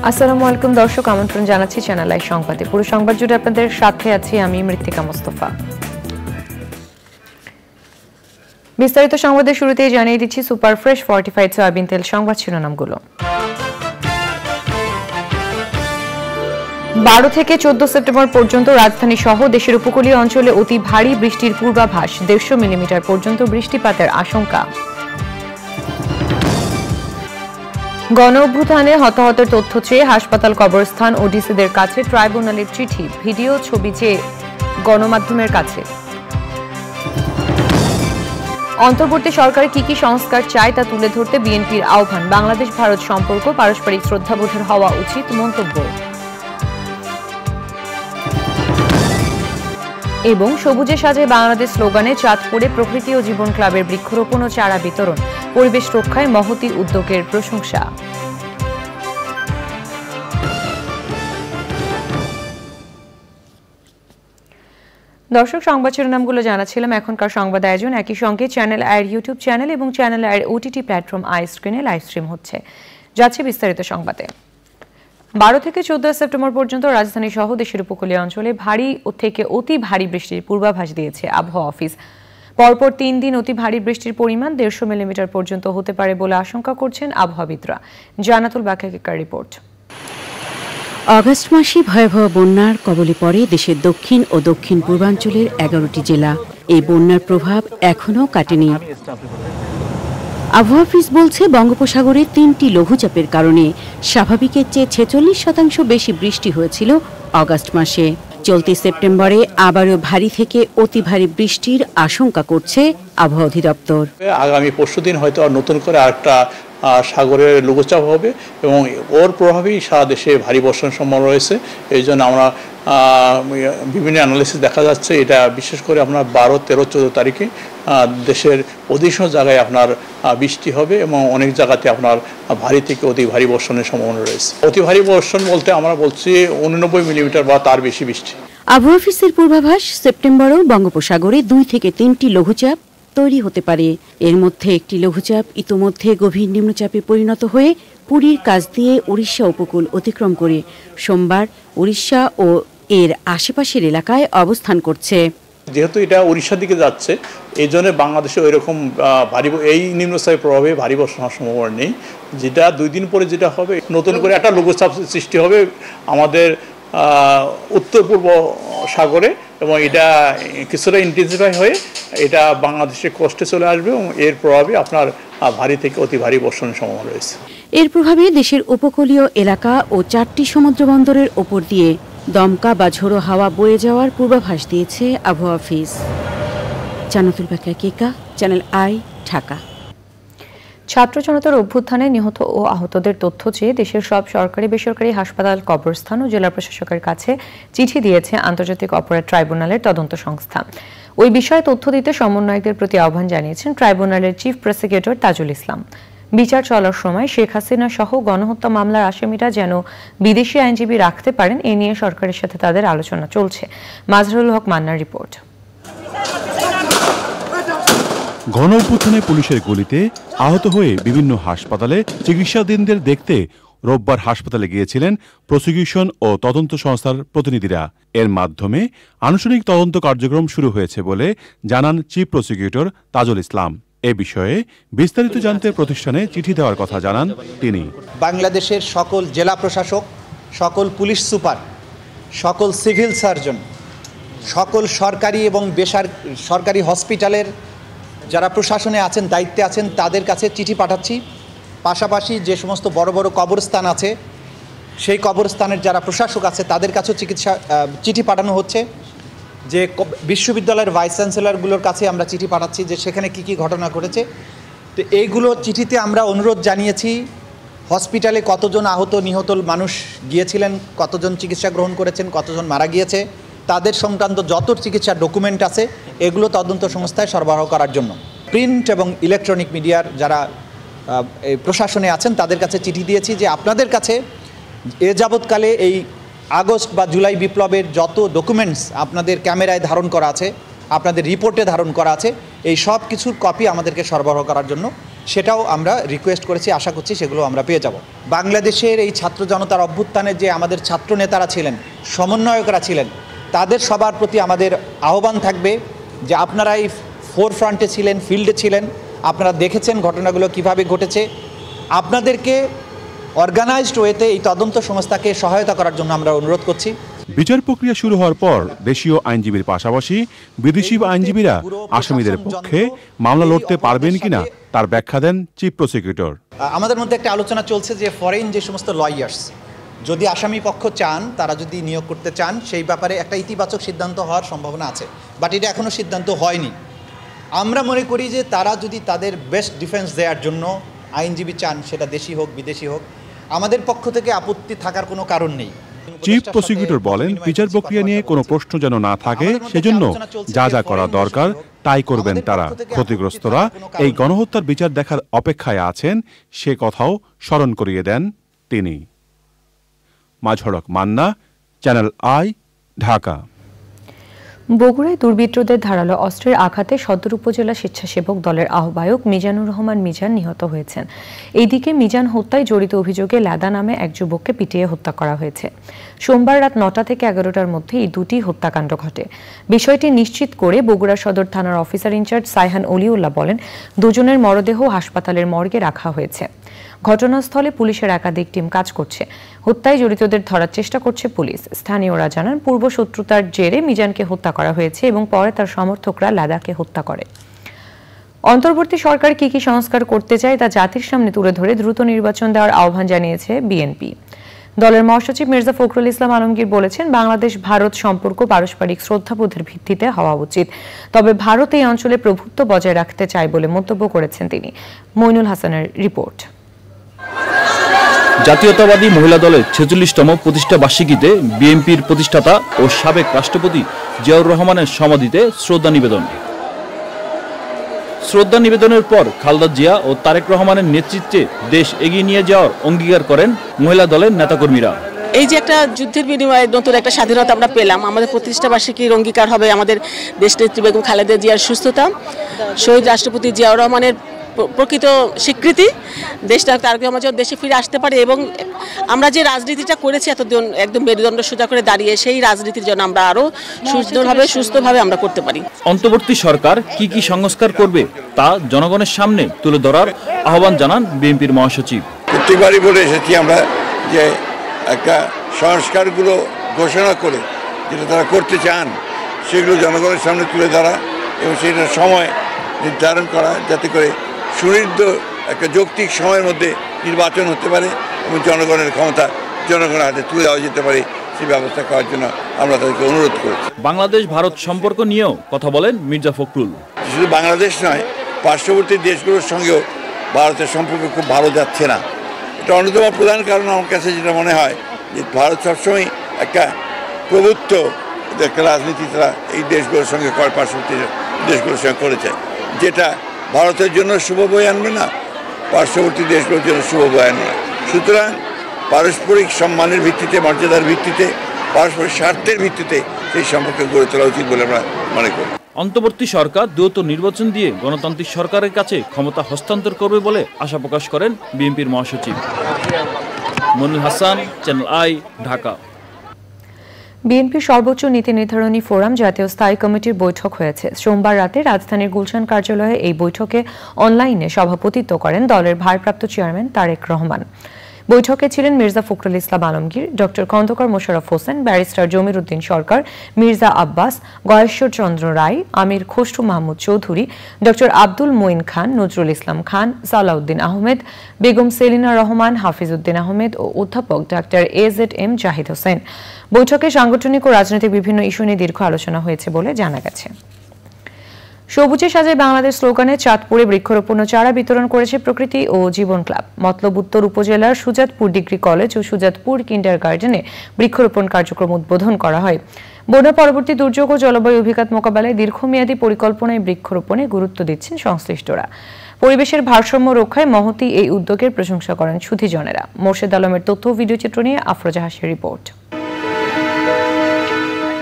আসসালামু আলাইকুম দর্শক, আমন্ত্রণ জানাচ্ছি চ্যানেল আই সংবাদে। পুরো সংবাদ জুড়ে আপনাদের সাথে আছি আমি মৃত্তিকা মোস্তফা। বিস্তারিত সংবাদের শুরুতেই জানিয়ে দিচ্ছি সুপার ফ্রেশ ফর্টিফাইড সয়াবিন তেল সংবাদ শিরোনামগুলো। 12 থেকে 14 সেপ্টেম্বর পর্যন্ত রাজধানী সহ দেশের উপকূলীয় অঞ্চলে অতি ভারী বৃষ্টির পূর্বাভাস, 150 মিলিমিটার পর্যন্ত বৃষ্টিপাতের আশঙ্কা। গণ অভ্যুত্থানে হতাহতের তথ্য চেয়ে হাসপাতাল, কবরস্থান ও ডিসিদের কাছে ট্রাইব্যুনালের চিঠি, ভিডিও ছবি চেয়ে গণমাধ্যমের কাছে। অন্তর্বর্তী সরকারে কি কি সংস্কার চায় তা তুলে ধরতে বিএনপির আহ্বান, বাংলাদেশ ভারত সম্পর্ক পারস্পরিক শ্রদ্ধাবোধের হওয়া উচিত মন্তব্য। এবং সবুজে সাজে বাংলাদেশ স্লোগানে চাঁদপুরে প্রকৃতি ও জীবন ক্লাবের বৃক্ষরোপণ ও চারা বিতরণ, পরিবেশ রক্ষায় মহতী উদ্যোগের প্রশংসা। দর্শক, সংবাদ শিরোনামগুলো জানাচ্ছিলাম। এখনকার সংবাদ আয়োজন একই সঙ্গে চ্যানেল আইয়ের ইউটিউব চ্যানেল এবং চ্যানেল আইয়ের ওটিটি প্ল্যাটফর্ম আই স্ক্রিনে লাইভ স্ট্রিম হচ্ছে। যাচ্ছে বিস্তারিত সংবাদে। 12 থেকে 14 সেপ্টেম্বর পর্যন্ত রাজধানী সহ দেশের উপকূলীয় অঞ্চলে ভারী থেকে অতি ভারী বৃষ্টির পূর্বাভাস দিয়েছে আবহাওয়া অফিস। পরপর 3 দিন অতি ভারী বৃষ্টির পরিমাণ 150 মিলিমিটার পর্যন্ত হতে পারে বলে আশঙ্কা করছেন আবহাওয়াবিদরা। জানাতুল বাকিয়ার রিপোর্ট। আগস্ট মাসে ভয়াবহ বন্যার কবলে পড়ে দেশের দক্ষিণ ও দক্ষিণ পূর্বাঞ্চলের 11টি জেলা। এই বন্যার প্রভাব এখনও কাটেনি। আবহাওয়া অফিস বলছে, বঙ্গোপসাগরে 3টি লঘুচাপের কারণে স্বাভাবিকের চেয়ে 46% বেশি বৃষ্টি হয়েছিল আগস্ট মাসে। চলতি সেপ্টেম্বরে আবারও ভারী থেকে অতি ভারী বৃষ্টির আশঙ্কা করছে আবহাওয়া অধিদপ্তর। আগামী পরশুদিন হয়তো নতুন করে আরেকটা সাগরের লঘুচাপ হবে এবং ওর প্রভাবেই সারা দেশে ভারী বর্ষণের সম্ভাবনা রয়েছে। এই জন্য আমরা বিভিন্ন অ্যানালিসিস দেখা যাচ্ছে এটা বিশেষ করে আপনার 12, 13, 14 তারিখে দেশের অধিকাংশ জায়গায় আপনার বৃষ্টি হবে এবং অনেক জায়গাতে আপনার ভারী থেকে অতি ভারী বর্ষণের সম্ভাবনা রয়েছে। অতি ভারী বর্ষণ বলতে আমরা বলছি 89 মিলিমিটার বা তার বেশি বৃষ্টি। আবহাওয়া অফিসের পূর্বাভাস, সেপ্টেম্বরেও বঙ্গোপসাগরে 2 থেকে 3টি লঘুচাপ তৈরি হতে পারে। এর মধ্যে একটি লঘুচাপ ইতোমধ্যে গভীর নিম্নচাপে পরিণত হয়ে পুরীর কাছ দিয়ে উড়িষ্যা উপকূল অতিক্রম করে সোমবার উড়িষ্যা ও এর আশেপাশের এলাকায় অবস্থান করছে। যেহেতু এটা উড়িষ্যার দিকে যাচ্ছে, এই জন্য বাংলাদেশে ওই রকম ভারী এই নিম্নচাপের প্রভাবে ভারী বর্ষণ হওয়ার সম্ভাবনা নেই। যেটা 2 দিন পরে যেটা হবে, নতুন করে একটা লঘুচাপ সৃষ্টি হবে আমাদের উত্তর পূর্ব সাগরে এবং এটা কিছুটা ইন্টেন্সিফাই হয়ে এটা বাংলাদেশের কোস্টে চলে আসবে এবং এর প্রভাবে আপনার ভারী থেকে অতি ভারী বর্ষণের সম্ভাবনা রয়েছে। এর প্রভাবে দেশের উপকূলীয় এলাকা ও 4টি সমুদ্র বন্দরের ওপর দিয়ে দমকা বা ঝোড়ো হাওয়া বয়ে যাওয়ার পূর্বাভাস দিয়েছে আবহাওয়া office. Jannatul বাকিয়া, channel I, Dhaka. ছাত্র জনতার অভ্যুত্থানে নিহত ও আহতদের তথ্য চেয়ে দেশের সব সরকারি বেসরকারি হাসপাতাল, কবরস্থান ও জেলা প্রশাসকের কাছে চিঠি দিয়েছে আন্তর্জাতিক অপরাধ ট্রাইব্যুনালের তদন্ত সংস্থা। ওই বিষয়ে তথ্য দিতে সমন্বয়কদের প্রতি আহ্বান জানিয়েছেন ট্রাইব্যুনালের চিফ প্রসিকিউটর তাজুল ইসলাম। বিচার চলার সময় শেখ হাসিনা সহ গণহত্যা মামলার আসামিরা যেন বিদেশি আইনজীবী রাখতে পারেন, এ নিয়ে সরকারের সাথে তাদের আলোচনা চলছে। মাজহারুল হক মান্নার রিপোর্ট। গণ অভ্যুত্থানে পুলিশের গুলিতে আহত হয়ে বিভিন্ন হাসপাতালে চিকিৎসাধীনদের দেখতে রোববার হাসপাতালে গিয়েছিলেন প্রসিকিউশন ও তদন্ত সংস্থার প্রতিনিধিরা। এর মাধ্যমে আনুষ্ঠানিক তদন্ত কার্যক্রম শুরু হয়েছে বলে জানান চিফ প্রসিকিউটর তাজুল ইসলাম। এ বিষয়ে বিস্তারিত জানতে প্রতিষ্ঠানে চিঠি দেওয়ার কথা জানান তিনি। বাংলাদেশের সকল জেলা প্রশাসক, সকল পুলিশ সুপার, সকল সিভিল সার্জন, সকল সরকারি এবং বেসরকারি হসপিটালের যারা প্রশাসনে আছেন, দায়িত্বে আছেন, তাদের কাছে চিঠি পাঠাচ্ছি। পাশাপাশি যে সমস্ত বড় বড় কবরস্থান আছে, সেই কবরস্থানের যারা প্রশাসক আছে তাদের কাছেও চিঠি পাঠানো হচ্ছে। যে বিশ্ববিদ্যালয়ের ভাইস চ্যান্সেলরগুলোর কাছে আমরা চিঠি পাঠাচ্ছি যে সেখানে কি কি ঘটনা ঘটেছে। তো এইগুলো চিঠিতে আমরা অনুরোধ জানিয়েছি হসপিটালে কতজন আহত নিহত মানুষ গিয়েছিলেন, কতজন চিকিৎসা গ্রহণ করেছেন, কতজন মারা গিয়েছে, তাদের সংক্রান্ত যত চিকিৎসার ডকুমেন্ট আছে এগুলো তদন্ত সংস্থায় সরবরাহ করার জন্য। প্রিন্ট এবং ইলেকট্রনিক মিডিয়ার যারা প্রশাসনে আছেন তাদের কাছে চিঠি দিয়েছি যে আপনাদের কাছে এ যাবৎকালে এই আগস্ট বা জুলাই বিপ্লবের যত ডকুমেন্টস আপনাদের ক্যামেরায় ধারণ করা আছে, আপনাদের রিপোর্টে ধারণ করা আছে, এই সব কিছুর কপি আমাদেরকে সরবরাহ করার জন্য সেটাও আমরা রিকোয়েস্ট করেছি। আশা করছি সেগুলো আমরা পেয়ে যাব। বাংলাদেশের এই ছাত্র জনতার অভ্যুত্থানে যে আমাদের ছাত্র নেতারা ছিলেন, সমন্বয়করা ছিলেন, তাদের সবার প্রতি আমাদের আহ্বান থাকবে যে আপনারা এই ফোরফ্রন্টে ছিলেন, ফিল্ডে ছিলেন, আপনারা দেখেছেন ঘটনাগুলো কিভাবে ঘটেছে, আপনাদেরকে অর্গানাইজড ওয়েতে এই তদন্ত সংস্থাকে সহায়তা করার জন্য আমরা অনুরোধ করছি। বিচার প্রক্রিয়া শুরু হওয়ার পর দেশীয় আইনজীবীর পাশাপাশি বিদেশি আইনজীবীরা আসামিদের পক্ষে মামলা লড়তে পারবেন কিনা তার ব্যাখ্যা দেন চিফ প্রসিকিউটর। আমাদের মধ্যে একটা আলোচনা চলছে যে ফরেন যে সমস্ত লয়ার্স যদি আসামি পক্ষ চান, তারা যদি নিয়োগ করতে চান, সেই ব্যাপারে একটা ইতিবাচক সিদ্ধান্ত হওয়ার সম্ভাবনা আছে, বাট এটা এখনও সিদ্ধান্ত হয়নি। আমরা মনে করি যে তারা যদি তাদের বেস্ট ডিফেন্স দেওয়ার জন্য আইনজীবী চান, সেটা দেশি হোক বিদেশি হোক, আমাদের পক্ষ থেকে আপত্তি থাকার কোনো কারণ নেই। চিফ প্রসিকিউটর বলেন, বিচার প্রক্রিয়া নিয়ে কোনো প্রশ্ন যেন না থাকে, সেজন্য যা যা করা দরকার তাই করবেন তারা। ক্ষতিগ্রস্তরা এই গণহত্যার বিচার দেখার অপেক্ষায় আছেন, সে কথাও স্মরণ করিয়ে দেন তিনি। মাঝড়ক মান্না, চ্যানেল আই, ঢাকা। বগুড়ায় দুর্বৃত্তদের ধারালো অস্ত্রের আঘাতে সদর উপজেলা স্বেচ্ছাসেবক দলের আহ্বায়ক মিজানুর রহমান মিজান নিহত হয়েছেন। এইদিকে মিজান হত্যায় জড়িত অভিযোগে লাদা নামে এক যুবককে পিটিয়ে হত্যা করা হয়েছে। সোমবার রাত ৯টা থেকে ১১টার মধ্যে এই দুটি হত্যাকাণ্ড ঘটে। বিষয়টি নিশ্চিত করে বগুড়া সদর থানার অফিসার ইনচার্জ সাইহান অলিউল্লাহ বলেন, দুজনের মরদেহ হাসপাতালের মর্গে রাখা হয়েছে। ঘটনাস্থলে পুলিশের একাধিক টিম কাজ করছে। হত্যায় জড়িতদের ধরার চেষ্টা করছে পুলিশ। স্থানীয়রা জানান, পূর্ব শত্রুতার জেরে মিজানকে হত্যা করা হয়েছে এবং পরে তার সমর্থকরা লাদাকে হত্যা করে। অন্তর্বর্তী সরকার কি কি সংস্কার করতে চায় তা জাতির সামনে তুলে ধরে দ্রুত নির্বাচন দেওয়ার আহ্বান জানিয়েছে বিএনপি। দলের মহাসচিব মির্জা ফখরুল ইসলাম আলমগীর বলেছেন, বাংলাদেশ ভারত সম্পর্ক পারস্পরিক শ্রদ্ধাবোধের ভিত্তিতে হওয়া উচিত, তবে ভারত এই অঞ্চলে প্রভুত্ব বজায় রাখতে চায় বলে মন্তব্য করেছেন তিনি। মইনুল হাসানের রিপোর্ট। জাতীয়তাবাদী মহিলা দলের ৪৬তম প্রতিষ্ঠা বার্ষিকীতে বিএনপির প্রতিষ্ঠাতা ও সাবেক রাষ্ট্রপতি জিয়াউর রহমানের সমাধিতে শ্রদ্ধা নিবেদনের পর খালেদা জিয়া ও তারেক রহমানের নেতৃত্বে দেশ এগিয়ে নিয়ে যাওয়ার অঙ্গীকার করেন মহিলা দলের নেতাকর্মীরা। এই যে একটা যুদ্ধের বিনিময়ে নতুন একটা স্বাধীনতা আমরা পেলাম, আমাদের প্রতিষ্ঠা বার্ষিকীর অঙ্গীকার হবে আমাদের দেশনেত্রী বেগম খালেদা জিয়ার সুস্থতা, শহীদ রাষ্ট্রপতি জিয়াউর রহমানের প্রকৃত স্বীকৃতি, দেশটা তারেক রহমান যেন দেশে ফিরে আসতে পারে এবং আমরা যে রাজনীতিটা করেছি এতদিন একদম মেরুদণ্ড সোজা করে দাঁড়িয়ে, সেই রাজনীতির জন্য আমরা আরো সুন্দরভাবে সুস্থভাবে আমরা করতে পারি। অন্তর্বর্তী সরকার কি কি সংস্কার করবে তা জনগণের সামনে তুলে ধরার আহ্বান জানান বিএনপির মহাসচিব। প্রত্যেকবারই বলে এসেছি আমরা যে একটা সংস্কারগুলো ঘোষণা করে যেটা তারা করতে চান সেগুলো জনগণের সামনে তুলে ধরা এবং সেটার সময় নির্ধারণ করা, যাতে করে সুনির্দিষ্ট একটা যৌক্তিক সময়ের মধ্যে নির্বাচন হতে পারে এবং জনগণের ক্ষমতা জনগণের হাতে তুলে দেওয়া যেতে পারে, সেই ব্যবস্থা করার জন্য আমরা তাদেরকে অনুরোধ করেছি। বাংলাদেশ ভারত সম্পর্ক নিয়েও কথা বলেন মির্জা ফখরুল। শুধু বাংলাদেশ নয়, পার্শ্ববর্তী দেশগুলোর সঙ্গেও ভারতের সম্পর্ক খুব ভালো যাচ্ছে না। এটা অন্যতম প্রধান কারণ আমার কাছে যেটা মনে হয় যে ভারত সবসময় একটা প্রভুত্ব একটা রাজনীতি তারা এই দেশগুলোর সঙ্গে পার্শ্ববর্তী দেশগুলোর সঙ্গে করেছে, যেটা ভারতের জন্য শুভ বয়ে আনবে না, পার্শ্ববর্তী দেশগুলোর জন্য শুভ বয়ে আনবে না। সুতরাং পারস্পরিক সম্মানের ভিত্তিতে, মর্যাদার ভিত্তিতে, পারস্পরিক স্বার্থের ভিত্তিতে সেই সম্পর্ক গড়ে তোলা উচিত বলে আমরা মনে করি। অন্তর্বর্তী সরকার দ্রুত নির্বাচন দিয়ে গণতান্ত্রিক সরকারের কাছে ক্ষমতা হস্তান্তর করবে বলে আশা প্রকাশ করেন বিএনপির মহাসচিব। মনির হাসান, চ্যানেল আই, ঢাকা। বিএনপির সর্বোচ্চ নীতি নির্ধারণী ফোরাম জাতীয় স্থায়ী কমিটির বৈঠক হয়েছে। সোমবার রাতে রাজধানীর গুলশান কার্যালয়ে এই বৈঠকে অনলাইনে সভাপতিত্ব করেন দলের ভারপ্রাপ্ত চেয়ারম্যান তারেক রহমান। বৈঠকে ছিলেন মির্জা ফখরুল ইসলাম আলমগীর, ডক্টর খন্দকার মোশাররফ হোসেন, ব্যারিস্টার জমির উদ্দিন সরকার, মির্জা আব্বাস, গয়েশ্বর চন্দ্র রায়, আমির খসরু মাহমুদ চৌধুরী, ডক্টর আব্দুল মঈন খান, নজরুল ইসলাম খান, সালাউদ্দিন আহমেদ, বেগম সেলিনা রহমান, হাফিজ উদ্দিন আহমেদ ও অধ্যাপক ডাক্তার AZM জাহিদ হোসেন। বৈঠকে সাংগঠনিক ও রাজনৈতিক বিভিন্ন ইস্যু নিয়ে দীর্ঘ আলোচনা হয়েছে বলে জানা গেছে। সবুজে সাজায় বাংলাদেশ স্লোগানে চাঁদপুরে বৃক্ষরোপণ ও চারা বিতরণ করেছে প্রকৃতি ও জীবন ক্লাব। মতলব উত্তর উপজেলার সুজাতপুর ডিগ্রি কলেজ ও সুজাতপুর কিন্ডারগার্টেনে বৃক্ষরোপণ কার্যক্রম উদ্বোধন করা হয়। বন্যা পরবর্তী দুর্যোগ ও জলবায়ু অভিঘাত মোকাবেলায় দীর্ঘমেয়াদী পরিকল্পনায় বৃক্ষরোপণে গুরুত্ব দিচ্ছেন সংশ্লিষ্টরা। পরিবেশের ভারসাম্য রক্ষায় মহতী এই উদ্যোগের প্রশংসা করেন সুধীজনেরা। মোর্শেদ আলমের তথ্য ও ভিডিও চিত্র নিয়ে আফরোজা হাসির রিপোর্ট।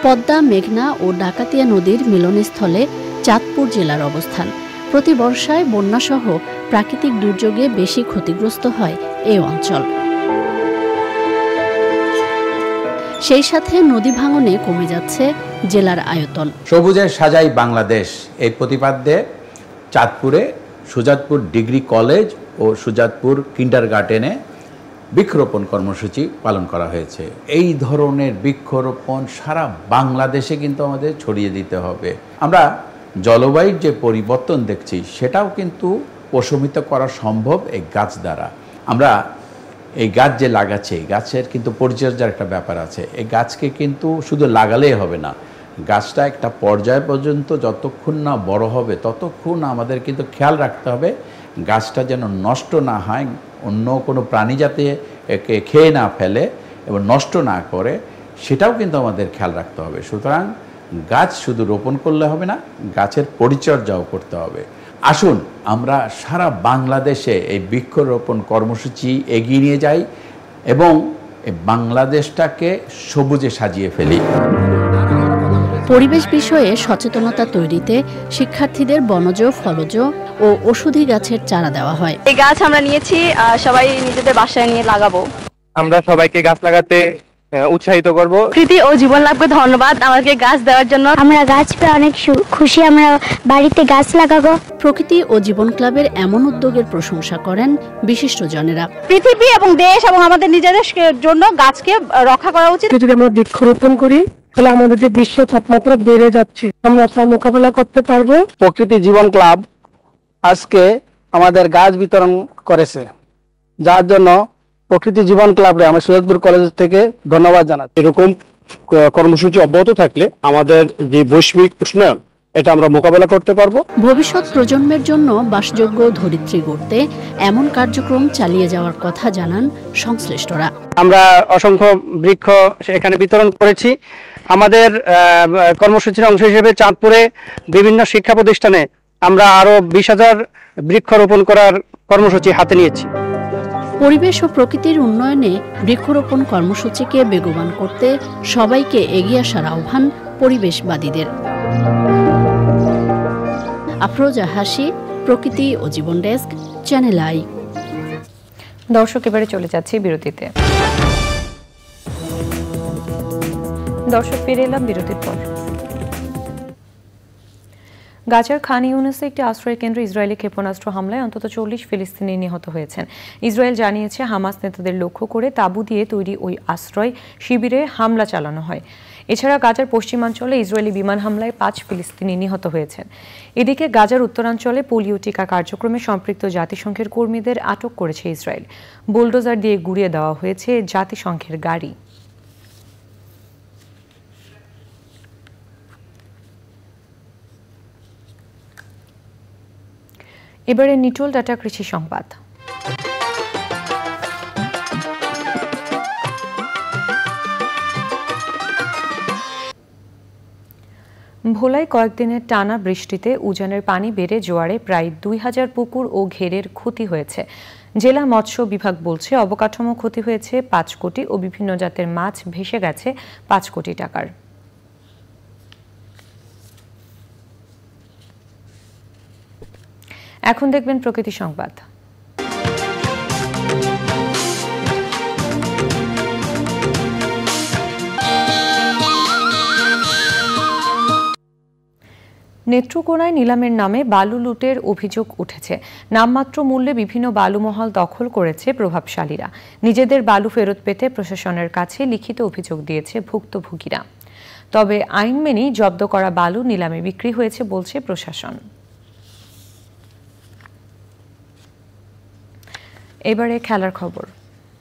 পদ্মা, মেঘনা ও ডাকাতিয়া নদীর মিলনস্থলে চাঁদপুর জেলার অবস্থান। প্রতি বর্ষায় বন্যাসহ প্রাকৃতিক দুর্যোগে বেশি ক্ষতিগ্রস্ত হয় এই অঞ্চল। সেই সাথে নদী ভাঙনে কমে যাচ্ছে জেলার আয়তন। সবুজে সাজাই বাংলাদেশ এই প্রতিপাদ্যে চাঁদপুরে সুজাতপুর ডিগ্রি কলেজ ও সুজাতপুর কিন্ডারগার্টেনে বৃক্ষরোপণ কর্মসূচি পালন করা হয়েছে। এই ধরনের বৃক্ষরোপণ সারা বাংলাদেশে কিন্তু আমাদের ছড়িয়ে দিতে হবে। আমরা জলবায়ুর যে পরিবর্তন দেখছি সেটাও কিন্তু প্রশমিত করা সম্ভব এই গাছ দ্বারা। আমরা এই গাছ যে লাগাচ্ছি, এই গাছের কিন্তু পরিচর্যার একটা ব্যাপার আছে। এই গাছকে কিন্তু শুধু লাগালেই হবে না, গাছটা একটা পর্যায় পর্যন্ত যতক্ষণ না বড় হবে ততক্ষণ আমাদের কিন্তু খেয়াল রাখতে হবে গাছটা যেন নষ্ট না হয়, অন্য কোনো প্রাণী যাতে একে খেয়ে না ফেলে এবং নষ্ট না করে, সেটাও কিন্তু আমাদের খেয়াল রাখতে হবে। সুতরাং গাছ শুধু রোপণ করলে হবে না, গাছের পরিচর্যাও করতে হবে। আসুন আমরা সারা বাংলাদেশে এই বৃক্ষরোপণ কর্মসূচি এগিয়ে নিয়ে যাই এবং এই বাংলাদেশটাকে সবুজে সাজিয়ে ফেলি। পরিবেশ বিষয়ে সচেতনতা তৈরিতে শিক্ষার্থীদের বনজ, ফলজ ও ওষুধি গাছের চারা দেওয়া হয়। এই গাছ আমরা নিয়েছি, সবাই নিজেদের বাসায় নিয়ে লাগাবো। আমরা সবাইকে গাছ লাগাতে উৎসাহিত করব। প্রকৃতি ও জীবন লাভকে ধন্যবাদ আমাকে গাছ দেওয়ার জন্য। আমরা গাছ পেয়ে অনেক খুশি, আমরা বাড়িতে গাছ লাগাবো। প্রকৃতি ও জীবন ক্লাবের এমন উদ্যোগের প্রশংসা করেন বিশিষ্টজনেরা। পৃথিবী এবং দেশ এবং আমাদের নিজেদের জন্য গাছকে রক্ষা করা উচিত। যদি আমরা বৃক্ষরোপণ করি তাহলে আমাদের যে বিশ্ব তাপমাত্রা বেড়ে যাচ্ছে আমরা তার মোকাবেলা করতে পারবো। প্রকৃতি জীবন ক্লাব আজকে আমাদের গাছ বিতরণ করেছে, যার জন্য প্রকৃতি জীবন ক্লাবরে আমরা সুজাতপুর কলেজ থেকে ধন্যবাদ জানাই। এরকম কর্মসূচি অব্যাহত থাকলে আমাদের যে বৈশ্বিক উষ্ণায়ন এটা আমরা মোকাবেলা করতে পারবো। ভবিষ্যৎ প্রজন্মের জন্য বাসযোগ্য ধরিত্রী গড়তে এমন কার্যক্রম চালিয়ে যাওয়ার কথা জানান সংশ্লিষ্টরা। আমরা অসংখ্য বৃক্ষ এখানে বিতরণ করেছি। আমাদের কর্মসূচির অংশ হিসেবে চাঁদপুরে বিভিন্ন শিক্ষা প্রতিষ্ঠানে আমরা আরো 20,000 বৃক্ষরোপণ করার কর্মসূচি হাতে নিয়েছি। পরিবেশ ও প্রকৃতির উন্নয়নে বৃক্ষরোপণ কর্মসূচিকে বেগবান করতে সবাইকে এগিয়ে আসার আহ্বান পরিবেশবাদীদের। আফরোজা হাসি, প্রকৃতি ও জীবন ডেস্ক, চ্যানেল আই। দর্শক, এবারে চলে যাচ্ছি বিরতিতে। দর্শক, ফিরে এলাম বিরতির পর। গাজার খান ইউনুসে একটি আশ্রয় কেন্দ্রে ইসরায়েলি ক্ষেপণাস্ত্র হামলায় অন্তত 40 ফিলিস্তিনি নিহত হয়েছেন। ইসরায়েল জানিয়েছে হামাস নেতাদের লক্ষ্য করে তাঁবু দিয়ে তৈরি ওই আশ্রয় শিবিরে হামলা চালানো হয়। এছাড়া গাজার পশ্চিমাঞ্চলে ইসরায়েলি বিমান হামলায় 5 ফিলিস্তিনি নিহত হয়েছেন। এদিকে গাজার উত্তরাঞ্চলে পোলিও টিকা কার্যক্রমে সম্পৃক্ত জাতিসংঘের কর্মীদের আটক করেছে ইসরায়েল। বুলডোজার দিয়ে গুঁড়িয়ে দেওয়া হয়েছে জাতিসংঘের গাড়ি। এবারে নিটোল ডাটা কৃষি সংবাদ। ভোলায় কয়েকদিনের টানা বৃষ্টিতে উজানের পানি বেড়ে জোয়ারে প্রায় 2000 পুকুর ও ঘেরের ক্ষতি হয়েছে। জেলা মৎস্য বিভাগ বলছে অবকাঠামো ক্ষতি হয়েছে 5 কোটি ও বিভিন্ন জাতের মাছ ভেসে গেছে 5 কোটি টাকার। এখন দেখবেন প্রকৃতি সংবাদ। নেত্রকোনায় নিলামের নামে বালু লুটের অভিযোগ উঠেছে। নামমাত্র মূল্যে বিভিন্ন বালুমহল দখল করেছে প্রভাবশালীরা। নিজেদের বালু ফেরত পেতে প্রশাসনের কাছে লিখিত অভিযোগ দিয়েছে ভুক্তভোগীরা। তবে আইন মেনেই জব্দ করা বালু নিলামে বিক্রি হয়েছে বলছে প্রশাসন। এবারে খেলার খবর।